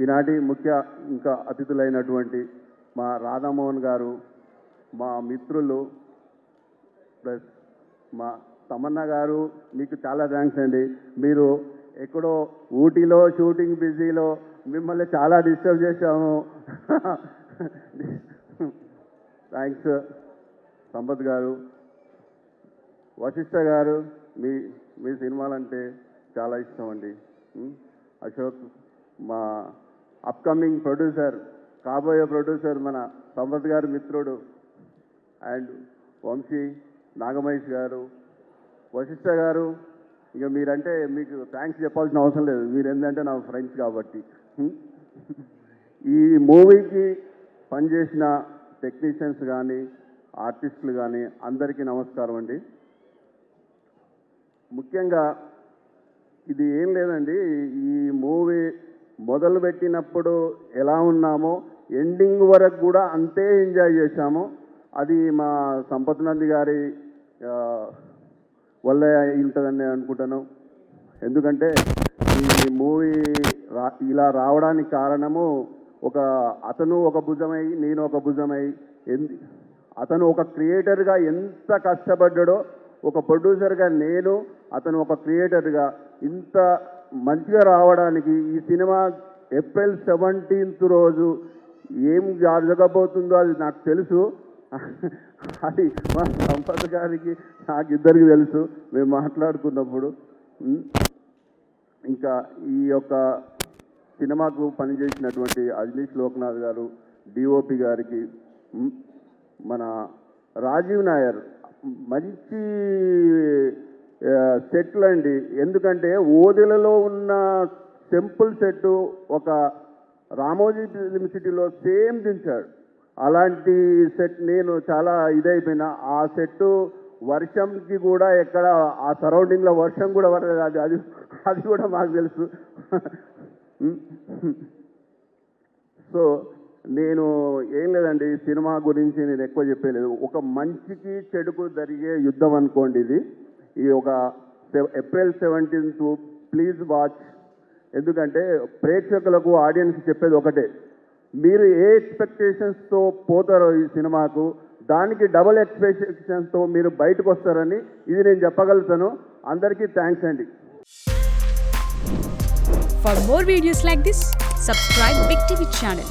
ఈనాటి ముఖ్య ఇంకా అతిథులైనటువంటి మా రాధామోహన్ గారు, మా మిత్రులు, ప్లస్ మా తమన్నా గారు, మీకు చాలా థ్యాంక్స్ అండి. మీరు ఎక్కడో ఊటీలో షూటింగ్ బిజీలో మిమ్మల్ని చాలా డిస్టర్బ్ చేశాము. థ్యాంక్స్. సంపత్ గారు, వశిష్ఠ గారు, మీ మీ సినిమాలంటే చాలా ఇష్టం అండి. అశోక్, మా అప్కమింగ్ ప్రొడ్యూసర్, కాబోయే ప్రొడ్యూసర్ మన సంపత్ గారు మిత్రుడు, అండ్ వంశీ, నాగమహేష్ గారు, వశిష్ఠ గారు, ఇక మీరంటే మీకు థ్యాంక్స్ చెప్పాల్సిన అవసరం లేదు, మీరు ఏంటంటే నా ఫ్రెండ్స్ కాబట్టి. ఈ మూవీకి పనిచేసిన టెక్నీషియన్స్ కానీ, ఆర్టిస్టులు కానీ అందరికీ నమస్కారం అండి. ముఖ్యంగా ఇది ఏం లేదండి, ఈ మూవీ మొదలుపెట్టినప్పుడు ఎలా ఉన్నామో ఎండింగ్ వరకు కూడా అంతే ఎంజాయ్ చేశాము. అది మా సంపత్ నంది గారి వల్ల ఉంటుందని అనుకుంటాను. ఎందుకంటే ఈ మూవీ ఇలా రావడానికి కారణము అతను ఒక భుజమై, నేను ఒక భుజమై, అతను ఒక క్రియేటర్గా ఎంత కష్టపడ్డాడో, ఒక ప్రొడ్యూసర్గా నేను, అతను ఒక క్రియేటర్గా ఇంత మంచిగా రావడానికి ఈ సినిమా ఏప్రిల్ 17th రోజు ఏం జరగబోతుందో అది నాకు తెలుసు. అది మా సంపత్ గారికి నాకు ఇద్దరికి తెలుసు, మేము మాట్లాడుకున్నప్పుడు. ఇంకా ఈ యొక్క సినిమాకు పనిచేసినటువంటి అజనీష్ లోక్నాథ్ గారు, డిఓపి గారికి, మన రాజీవ్ నాయర్, మంచి సెట్లు అండి. ఎందుకంటే ఓదెలలో ఉన్న సింపుల్ సెట్ ఒక రామోజీ ఫిలిం సిటీలో సేమ్ దించాడు. అలాంటి సెట్ నేను చాలా ఇదైపోయినా. ఆ సెట్ వర్షంకి కూడా ఎక్కడ ఆ సరౌండింగ్లో వర్షం కూడా పడలేదు, అది అది కూడా మాకు తెలుసు. సో నేను ఏం లేదండి, సినిమా గురించి నేను ఎక్కువ చెప్పలేదు. ఒక మంచికి చెడుకు జరిగే యుద్ధం అనుకోండి ఇది. ఒక ఏప్రిల్ 17th ప్లీజ్ వాచ్. ఎందుకంటే ప్రేక్షకులకు, ఆడియన్స్ చెప్పేది ఒకటే, మీరు ఏ ఎక్స్పెక్టేషన్స్తో పోతారో ఈ సినిమాకు, దానికి డబుల్ ఎక్స్పెక్టేషన్స్తో మీరు బయటకు వస్తారని ఇది నేను చెప్పగలుగుతాను. అందరికీ థ్యాంక్స్ అండి. For more videos like this, subscribe Big TV channel.